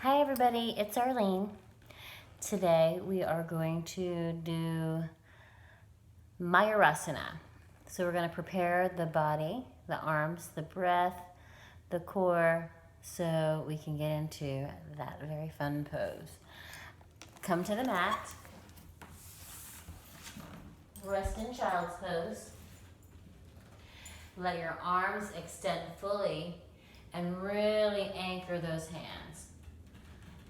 Hi everybody, it's Arline. Today we are going to do Myurasana. So we're going to prepare the body, the arms, the breath, the core, so we can get into that very fun pose. Come to the mat. Rest in child's pose. Let your arms extend fully and really anchor those hands.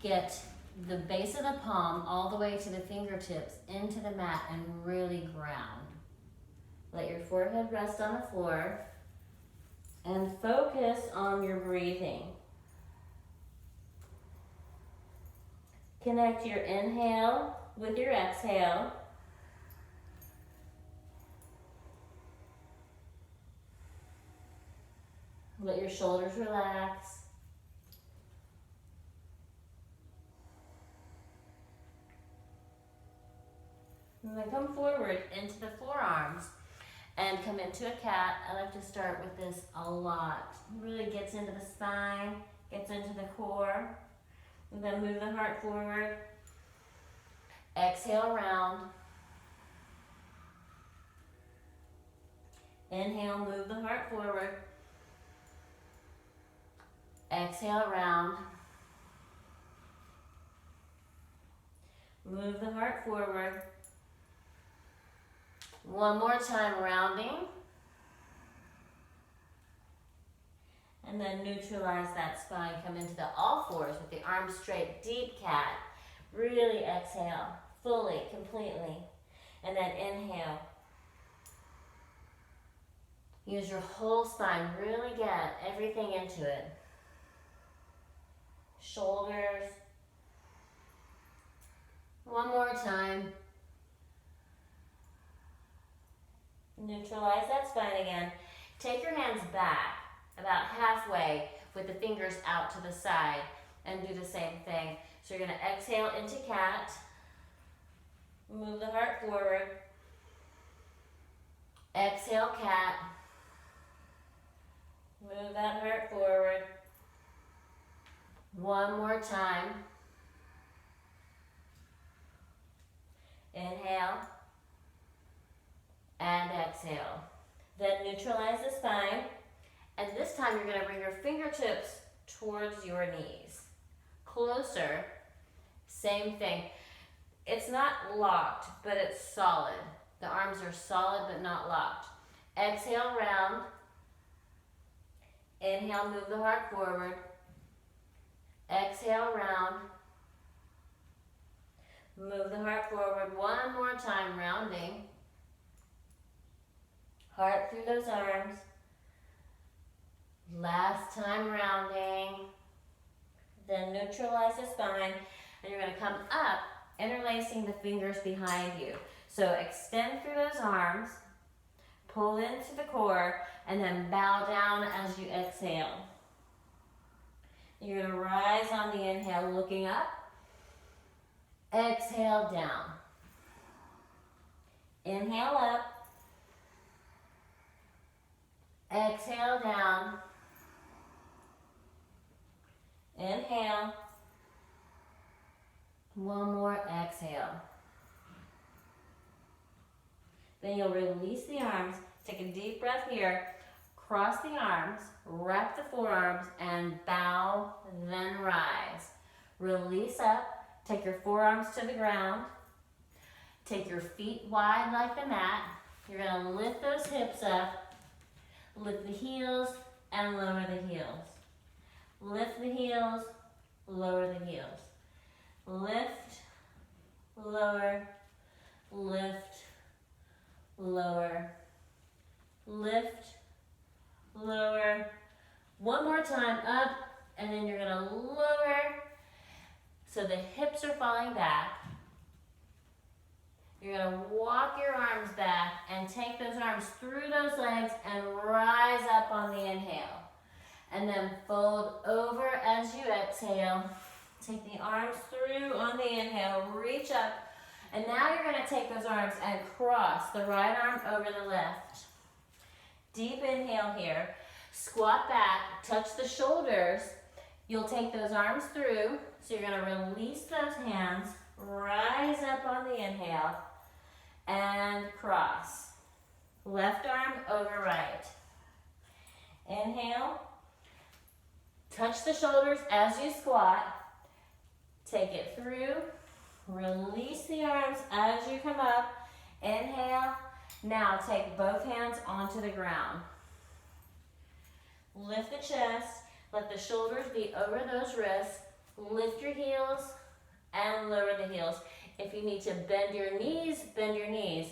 Get the base of the palm all the way to the fingertips into the mat and really ground. Let your forehead rest on the floor and focus on your breathing. Connect your inhale with your exhale. Let your shoulders relax. And then come forward into the forearms and come into a cat. I like to start with this a lot. Really gets into the spine, gets into the core. And then move the heart forward. Exhale, round. Inhale, move the heart forward. Exhale, round. Move the heart forward. One more time, rounding. And then neutralize that spine. Come into the all fours with the arms straight, deep cat. Really exhale, fully, completely. And then inhale. Use your whole spine, really get everything into it. Shoulders. One more time. Neutralize that spine again. Take your hands back about halfway with the fingers out to the side and do the same thing. So you're going to exhale into cat. Move the heart forward. Exhale, cat. Move that heart forward. One more time. Inhale. And exhale. Then neutralize the spine. And this time you're going to bring your fingertips towards your knees. Closer. Same thing. It's not locked, but it's solid. The arms are solid but not locked. Exhale, round. Inhale, move the heart forward. Exhale, round. Move the heart forward one more time, rounding. Heart through those arms. Last time, rounding. Then neutralize the spine. And you're going to come up, interlacing the fingers behind you. So extend through those arms. Pull into the core. And then bow down as you exhale. You're going to rise on the inhale, looking up. Exhale, down. Inhale up. Exhale, down. Inhale. One more exhale. Then you'll release the arms. Take a deep breath here. Cross the arms, wrap the forearms, and bow, then rise. Release up. Take your forearms to the ground. Take your feet wide like the mat. You're going to lift those hips up. Lift the heels and lower the heels. Lift the heels, lower the heels. Lift, lower, lift, lower, lift, lower. One more time, up, and then you're going to lower so the hips are falling back. You're going to walk your arms back and take those arms through those legs and rise up on the inhale. And then fold over as you exhale. Take the arms through on the inhale, reach up. And now you're going to take those arms and cross the right arm over the left. Deep inhale here. Squat back, touch the shoulders, You'll take those arms through, so you're going to release those hands, rise up on the inhale, and cross. Left arm over right. Inhale. Touch the shoulders as you squat. Take it through. Release the arms as you come up. Inhale. Now take both hands onto the ground. Lift the chest. Let the shoulders be over those wrists. Lift your heels and lower the heels. If you need to bend your knees, bend your knees.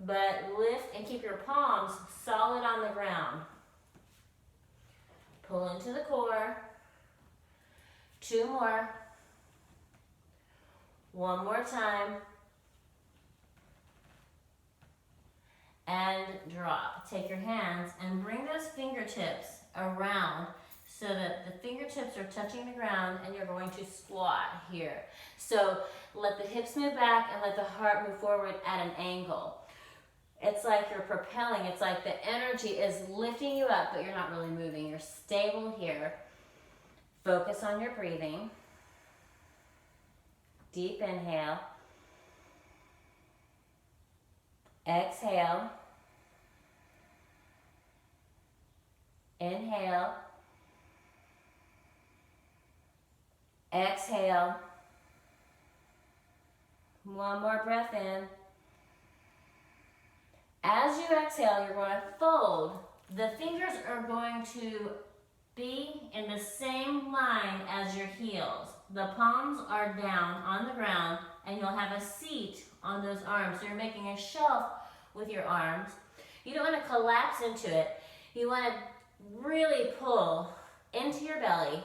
But lift and keep your palms solid on the ground. Pull into the core. 2 more. 1 more time. And drop. Take your hands and bring those fingertips around so that the fingertips are touching the ground, and you're going to squat here. So let the hips move back and let the heart move forward at an angle. It's like you're propelling. It's like the energy is lifting you up, but you're not really moving. You're stable here. Focus on your breathing. Deep inhale. Exhale. Inhale. Exhale. 1 more breath in. As you exhale, you're going to fold. The fingers are going to be in the same line as your heels. The palms are down on the ground, and you'll have a seat on those arms. So you're making a shelf with your arms. You don't want to collapse into it. You want to really pull into your belly.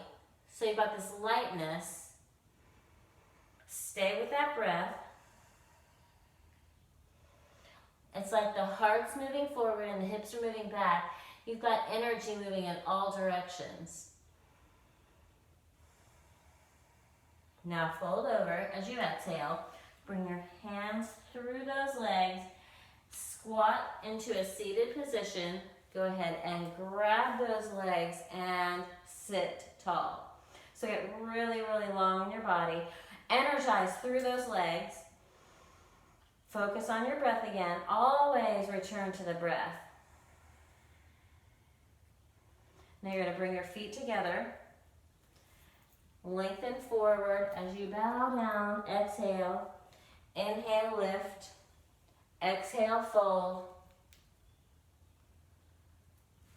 So you've got this lightness. Stay with that breath. It's like the heart's moving forward and the hips are moving back. You've got energy moving in all directions. Now fold over as you exhale. Bring your hands through those legs. Squat into a seated position. Go ahead and grab those legs and sit tall. So get really, really long in your body. Energize through those legs. Focus on your breath again. Always return to the breath. Now you're going to bring your feet together. Lengthen forward as you bow down. Exhale. Inhale, lift. Exhale, fold.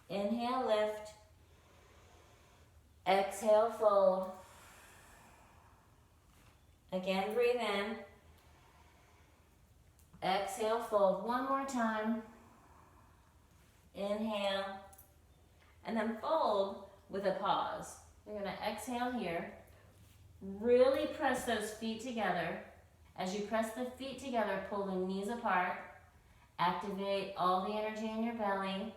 Inhale, lift. Exhale, fold. Again, breathe in. Exhale, fold. 1 more time. Inhale. And then fold with a pause. You're going to exhale here. Really press those feet together. As you press the feet together, pull the knees apart. Activate all the energy in your belly.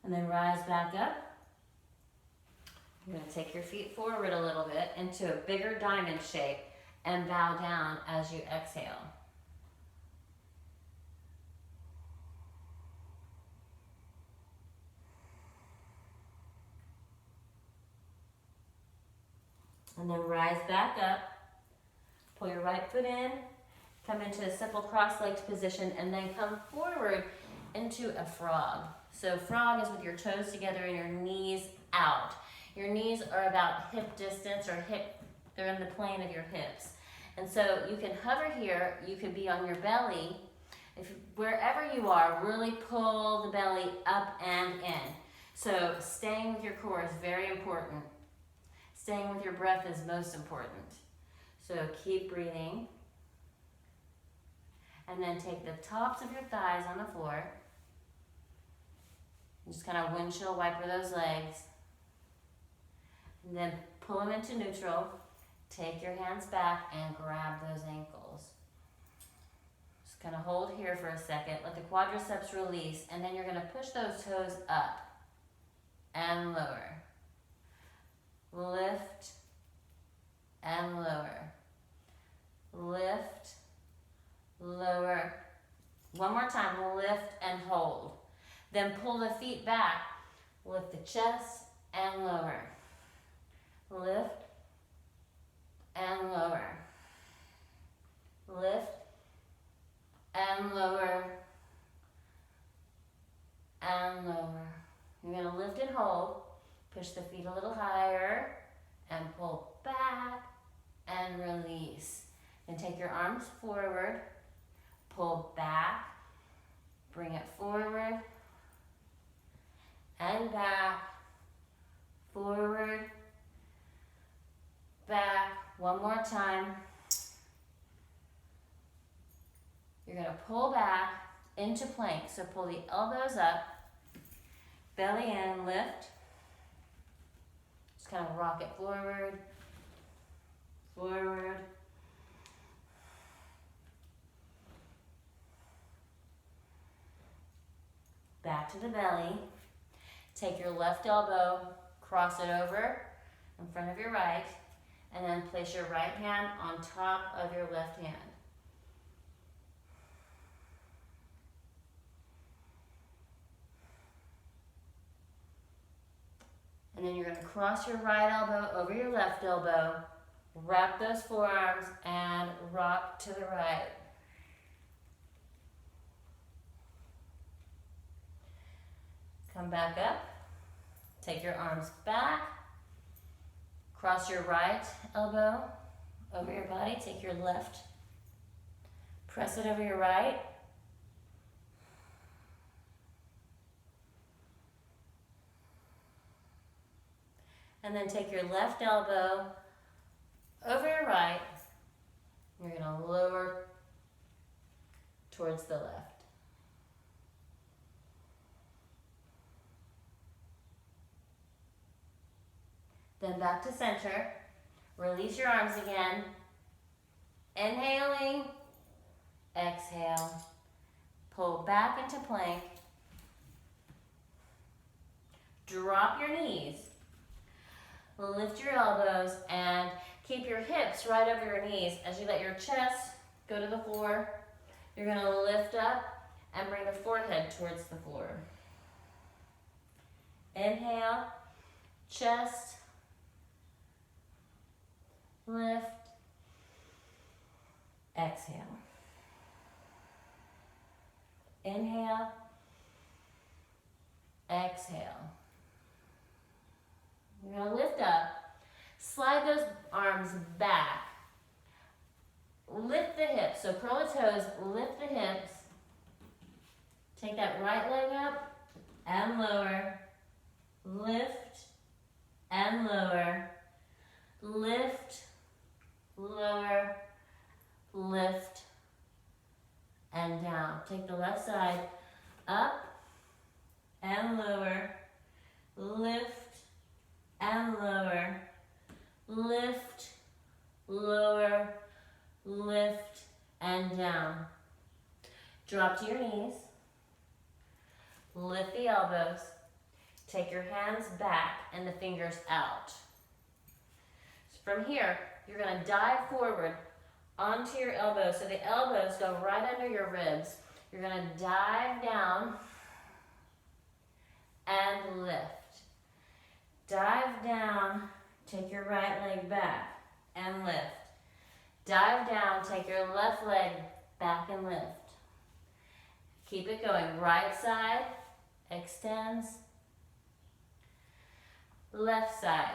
And then rise back up. You're going to take your feet forward a little bit into a bigger diamond shape and bow down as you exhale. And then rise back up. Pull your right foot in. Come into a simple cross-legged position and then come forward into a frog. So frog is with your toes together and your knees out. Your knees are about hip distance or they're in the plane of your hips. And so you can hover here, you could be on your belly. Wherever you are, really pull the belly up and in. So staying with your core is very important. Staying with your breath is most important. So keep breathing. And then take the tops of your thighs on the floor. Just kind of windshield wiper those legs. And then pull them into neutral. Take your hands back and grab those ankles. Just kind of hold here for a second. Let the quadriceps release. And then you're going to push those toes up and lower. Lift and lower. Lift, lower, One more time, lift and hold. Then pull the feet back. Lift the chest and lower. Lift and lower. Lift and lower and lower. You're going to lift and hold. Push the feet a little higher and pull back and release. Then take your arms forward, pull back, bring it forward and back, forward, back. One more time. You're going to pull back into plank. So pull the elbows up, belly in, lift. Just kind of rock it forward, forward. Back to the belly. Take your left elbow, cross it over in front of your right, and then place your right hand on top of your left hand. And then you're going to cross your right elbow over your left elbow, wrap those forearms, and rock to the right. Come back up, take your arms back, cross your right elbow over your body, take your left, press it over your right. And then take your left elbow over your right, you're going to lower towards the left. Then back to center. Release your arms again. Inhaling, exhale. Pull back into plank. Drop your knees. Lift your elbows and keep your hips right over your knees as you let your chest go to the floor. You're going to lift up and bring the forehead towards the floor. Inhale, chest, lift, exhale. Inhale, exhale. You're going to lift up, slide those arms back, lift the hips, so curl the toes, lift the hips, take that right leg up and lower, lift and lower, lift, lower, lift, and down. Take the left side up and lower, lift and lower, lift, lower, lift, and down. Drop to your knees, lift the elbows, take your hands back and the fingers out. From here, you're going to dive forward onto your elbows. So the elbows go right under your ribs. You're going to dive down and lift. Dive down, take your right leg back and lift. Dive down, take your left leg back and lift. Keep it going. Right side extends. Left side.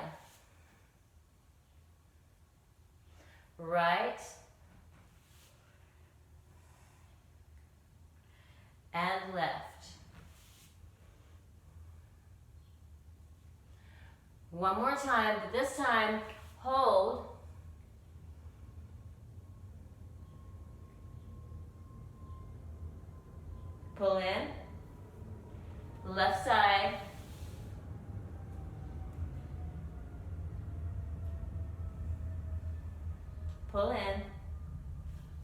Right and left. One more time, but this time hold. Pull in. Left side. Pull in.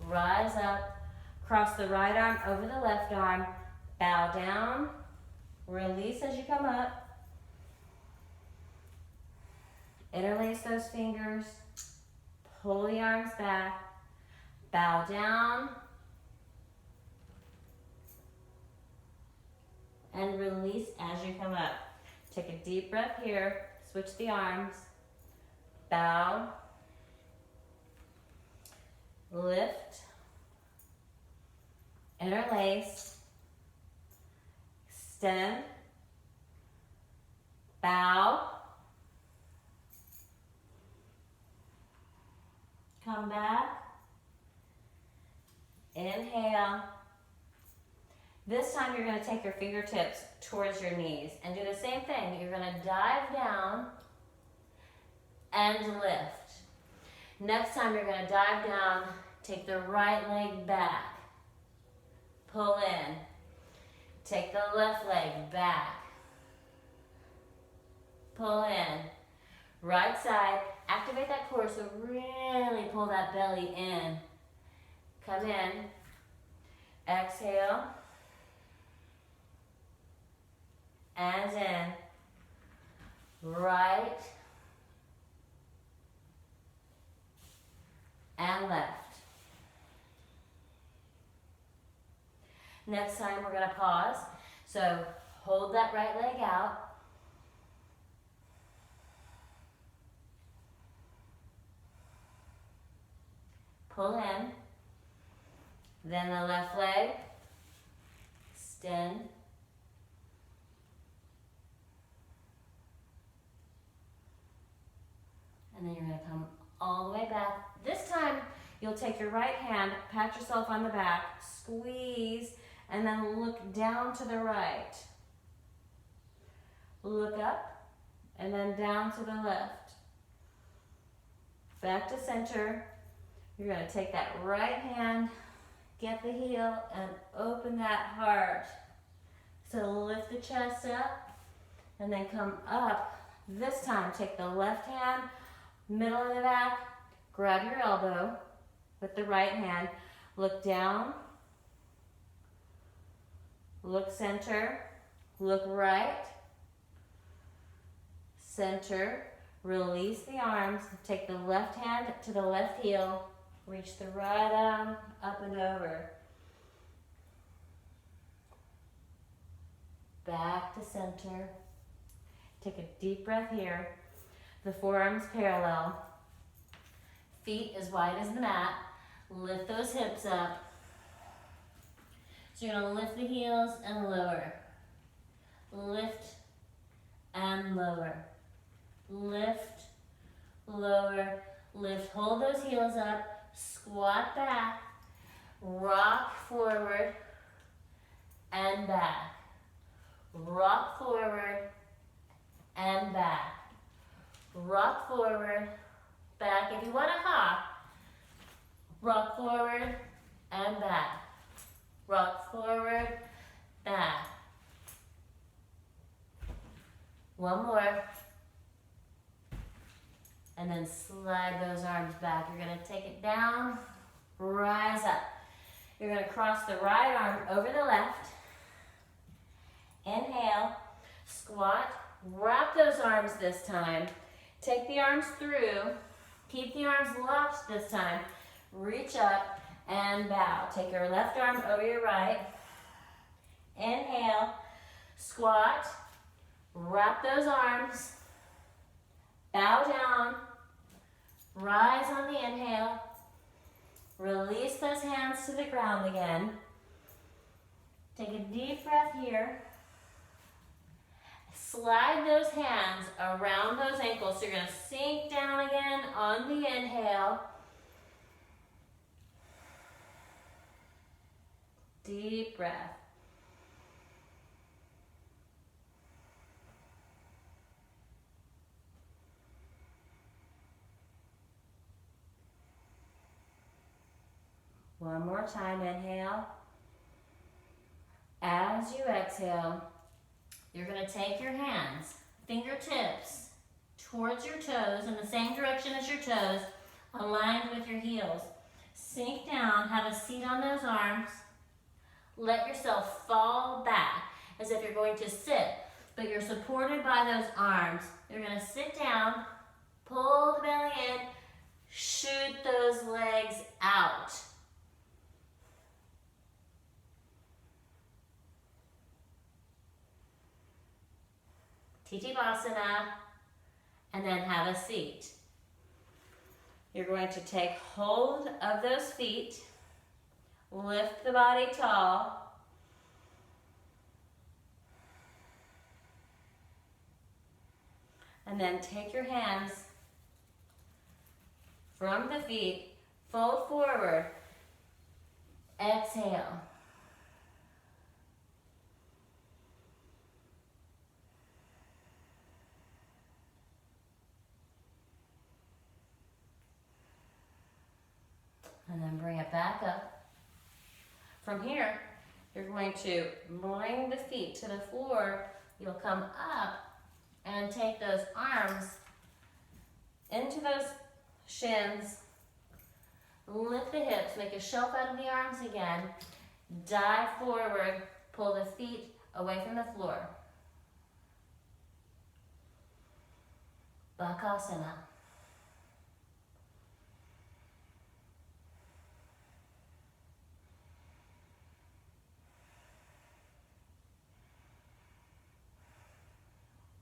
Rise up. Cross the right arm over the left arm. Bow down. Release as you come up. Interlace those fingers. Pull the arms back. Bow down. and release as you come up. Take a deep breath here. Switch the arms. Bow. Lift. Interlace. Extend. Bow. Come back. Inhale. This time you're going to take your fingertips towards your knees and do the same thing. You're going to dive down and lift. Next time you're going to dive down, take the right leg back. Pull in. Take the left leg back. Pull in. Right side. Activate that core, so really pull that belly in. Come in. Exhale. And in. Right. And left. Next time we're going to pause. So hold that right leg out. Pull in. Then the left leg. Extend. And then you're going to come all the way back. This time, you'll take your right hand, pat yourself on the back, squeeze, and then look down to the right. Look up, and then down to the left. Back to center. You're going to take that right hand, get the heel, and open that heart. So lift the chest up, and then come up. This time, take the left hand, middle of the back, grab your elbow with the right hand, look down, look center, look right, center, release the arms, take the left hand to the left heel, reach the right arm up and over. Back to center. Take a deep breath here. The forearms parallel. Feet as wide as the mat. Lift those hips up. So you're going to lift the heels and lower. Lift and lower. Lift, lower, lift. Hold those heels up. Squat back. Rock forward and back. Rock forward and back. Rock forward, back. If you want to hop, rock forward and back. Rock forward, back. One more. And then slide those arms back. You're going to take it down, rise up. You're going to cross the right arm over the left. Inhale, squat, wrap those arms this time. Take the arms through. Keep the arms locked this time. Reach up and bow. Take your left arm over your right. Inhale, squat, wrap those arms. Bow down. Rise on the inhale. Release those hands to the ground again. Take a deep breath here. Slide those hands around those ankles. So you're going to sink down again on the inhale. Deep breath. One more time, inhale. As you exhale, you're going to take your hands, fingertips, towards your toes in the same direction as your toes, aligned with your heels. Sink down, have a seat on those arms. Let yourself fall back as if you're going to sit, but you're supported by those arms. You're going to sit down, pull the belly in, shoot those legs out. Titibhasana, and then have a seat. You're going to take hold of those feet, lift the body tall, and then take your hands from the feet, fold forward, exhale. And then bring it back up. From here, you're going to bring the feet to the floor. You'll come up and take those arms into those shins. Lift the hips, make a shelf out of the arms again. Dive forward, pull the feet away from the floor. Bakasana.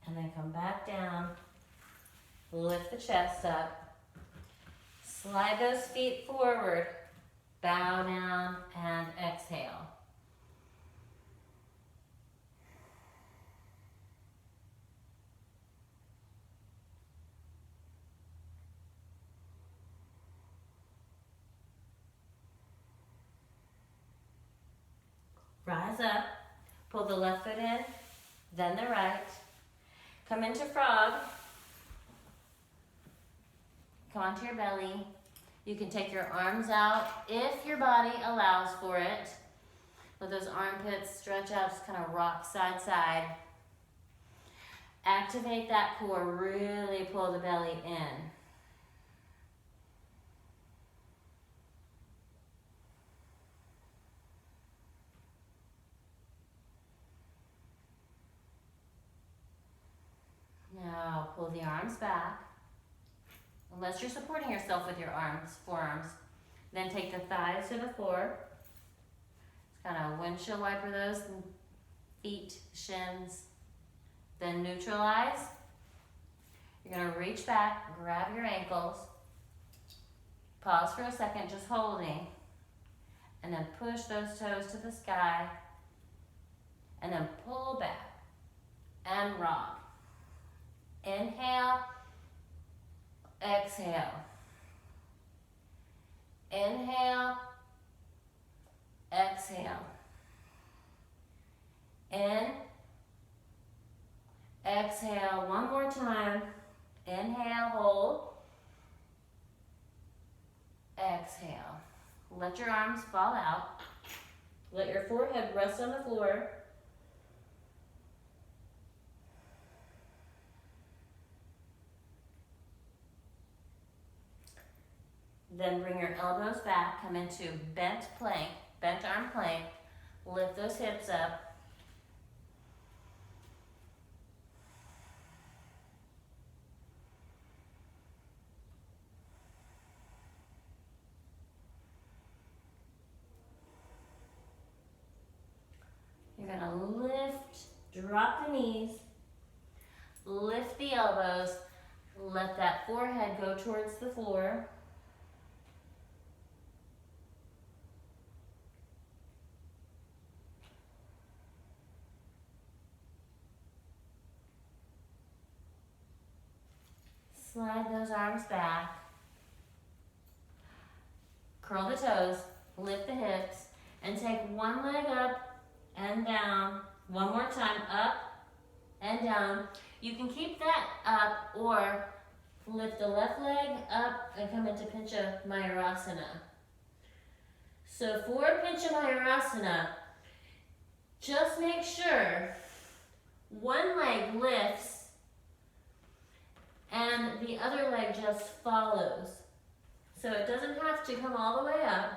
And then come back down, lift the chest up, slide those feet forward, bow down and exhale. Rise up, pull the left foot in, then the right. Come into frog. Come onto your belly. You can take your arms out if your body allows for it. Let those armpits stretch out, just kind of rock side side. Activate that core, really pull the belly in. Now pull the arms back. Unless you're supporting yourself with your arms, forearms. Then take the thighs to the floor. Just kind of windshield wiper those feet, shins. Then neutralize. You're going to reach back, grab your ankles. Pause for a second, just holding. And then push those toes to the sky. And then pull back and rock. Inhale, exhale. Inhale, exhale. In, exhale. One more time. Inhale, hold. Exhale. Let your arms fall out. Let your forehead rest on the floor. Then bring your elbows back, come into bent plank, bent arm plank. Lift those hips up. You're gonna lift, drop the knees, lift the elbows, let that forehead go towards the floor. Slide those arms back. Curl the toes, lift the hips, and take one leg up and down. One more time, up and down. You can keep that up or lift the left leg up and come into Pincha Myurasana. So for Pincha Myurasana, just make sure one leg lifts and the other leg just follows. So it doesn't have to come all the way up.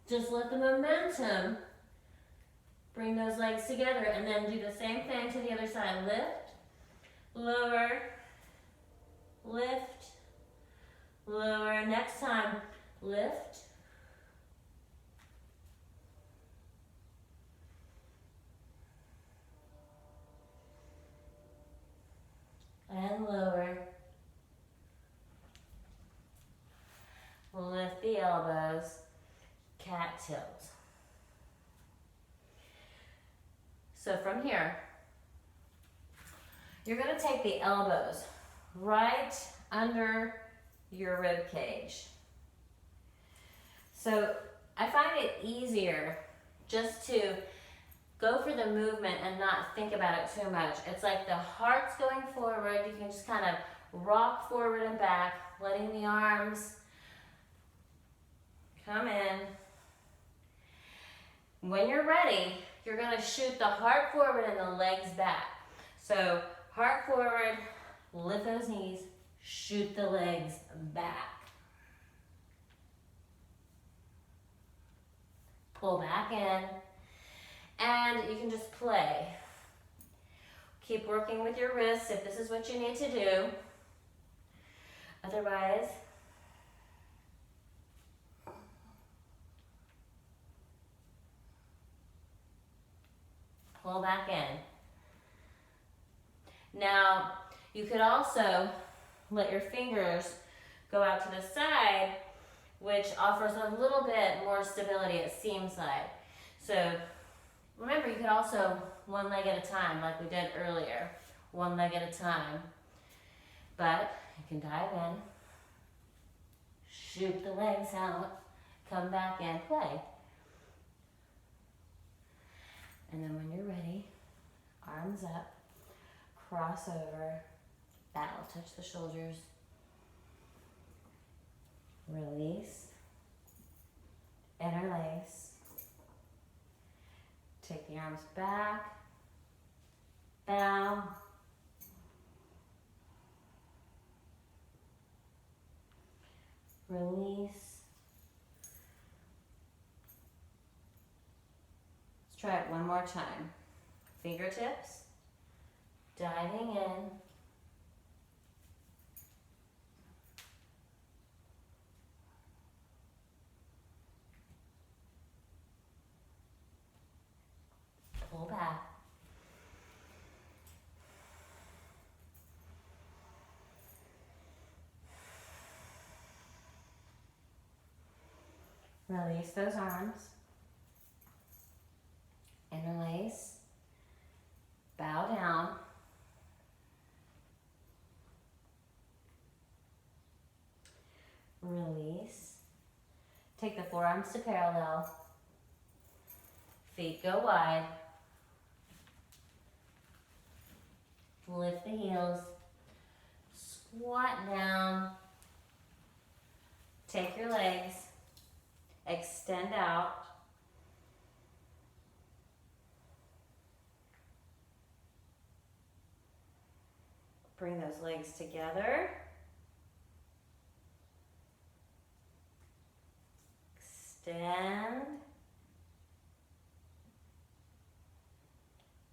Just let the momentum bring those legs together and then do the same thing to the other side. Lift, lower, lift, lower. Next time, lift, tilt. So from here, you're going to take the elbows right under your rib cage. So I find it easier just to go for the movement and not think about it too much. It's like the heart's going forward. You can just kind of rock forward and back, letting the arms come in. When you're ready, you're going to shoot the heart forward and the legs back. So heart forward, lift those knees, shoot the legs back. Pull back in, and you can just play. Keep working with your wrists if this is what you need to do. Otherwise, pull back in. Now, you could also let your fingers go out to the side, which offers a little bit more stability, it seems like. So remember, you could also one leg at a time, like we did earlier, one leg at a time. But you can dive in, shoot the legs out, come back and play. And then when you're ready, arms up, cross over, that will touch the shoulders. Release, interlace, take the arms back, bow, release. Let's try it one more time. Fingertips, diving in, pull back. Release those arms. Interlace. Bow down. Release. Take the forearms to parallel. Feet go wide. Lift the heels, squat down, take your legs, extend out, bring those legs together, extend,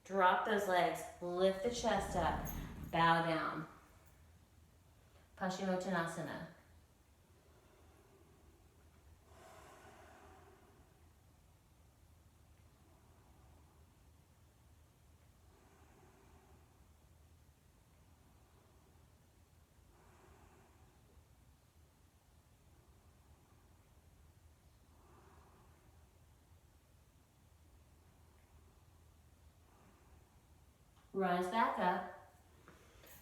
drop those legs, lift the chest up, bow down. Paschimottanasana. Rise back up.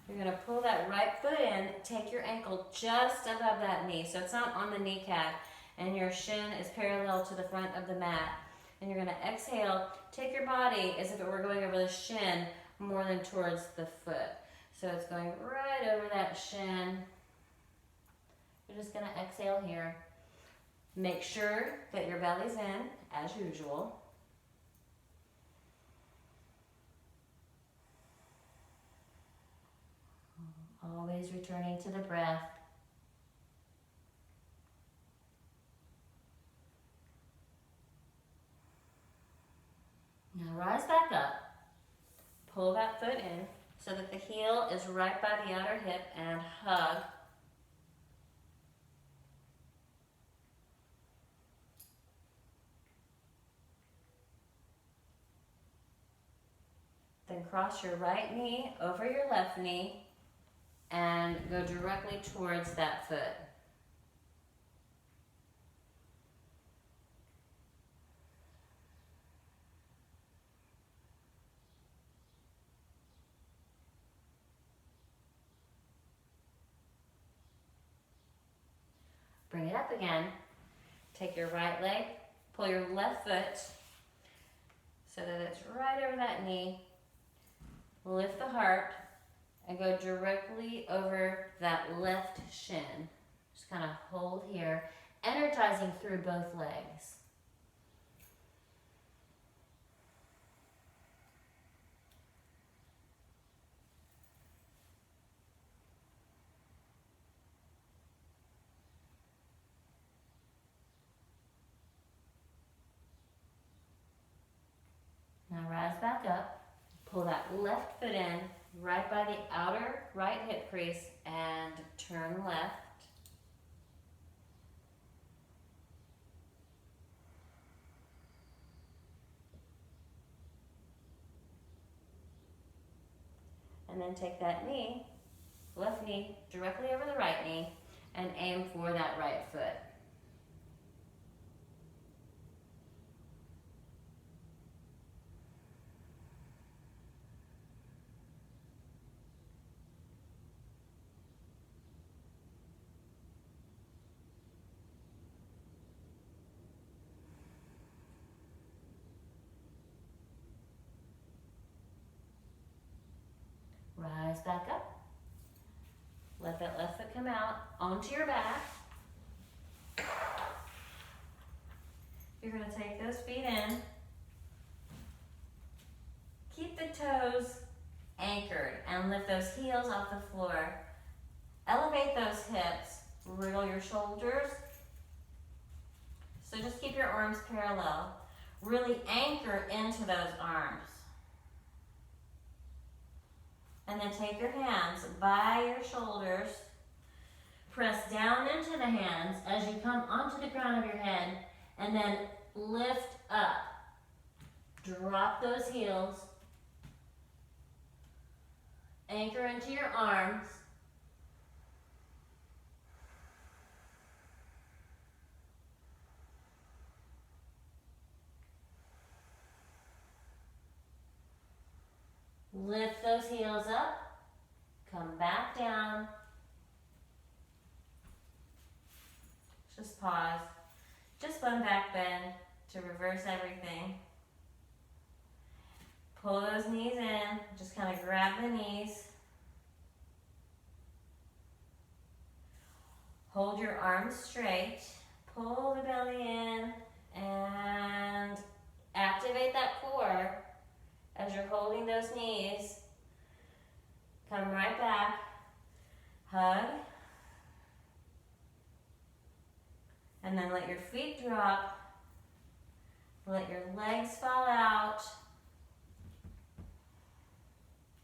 You're going to pull that right foot in, take your ankle just above that knee, so it's not on the kneecap, and your shin is parallel to the front of the mat. And you're going to exhale, take your body as if it were going over the shin more than towards the foot. So it's going right over that shin. You're just going to exhale here. Make sure that your belly's in, as usual. Always returning to the breath. Now rise back up. Pull that foot in so that the heel is right by the outer hip and hug. Then cross your right knee over your left knee and go directly towards that foot. up again. Take your right leg, pull your left foot so that it's right over that knee. Lift the heart and go directly over that left shin. Just kind of hold here, energizing through both legs. Now rise back up, pull that left foot in right by the outer right hip crease and turn left. And then take that knee, left knee, directly over the right knee and aim for that right foot. Rise back up. Let that left foot come out onto your back. You're going to take those feet in. Keep the toes anchored and lift those heels off the floor. Elevate those hips. Wriggle your shoulders. So just keep your arms parallel. Really anchor into those arms. And then take your hands by your shoulders. Press down into the hands as you come onto the crown of your head. And then lift up. Drop those heels. Anchor into your arms. Lift those heels up. Come back down. Just pause. Just one back bend to reverse everything. Pull those knees in. Just kind of grab the knees. Hold your arms straight. Pull the belly in and activate that core as you're holding those knees. Come right back. Hug. And then let your feet drop. Let your legs fall out.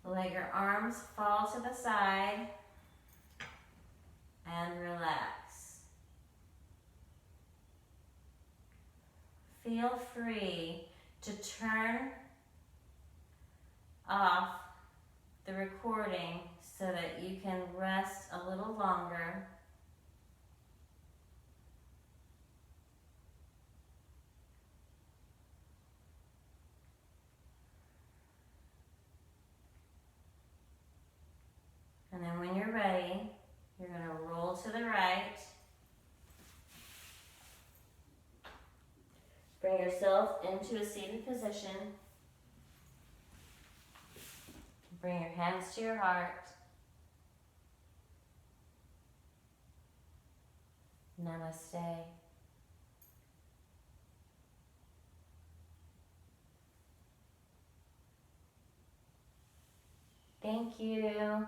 Let your arms fall to the side. And relax. Feel free to turn off the recording so that you can rest a little longer. And then when you're ready, you're going to roll to the right. Bring yourself into a seated position. Bring your hands to your heart. Namaste. Thank you.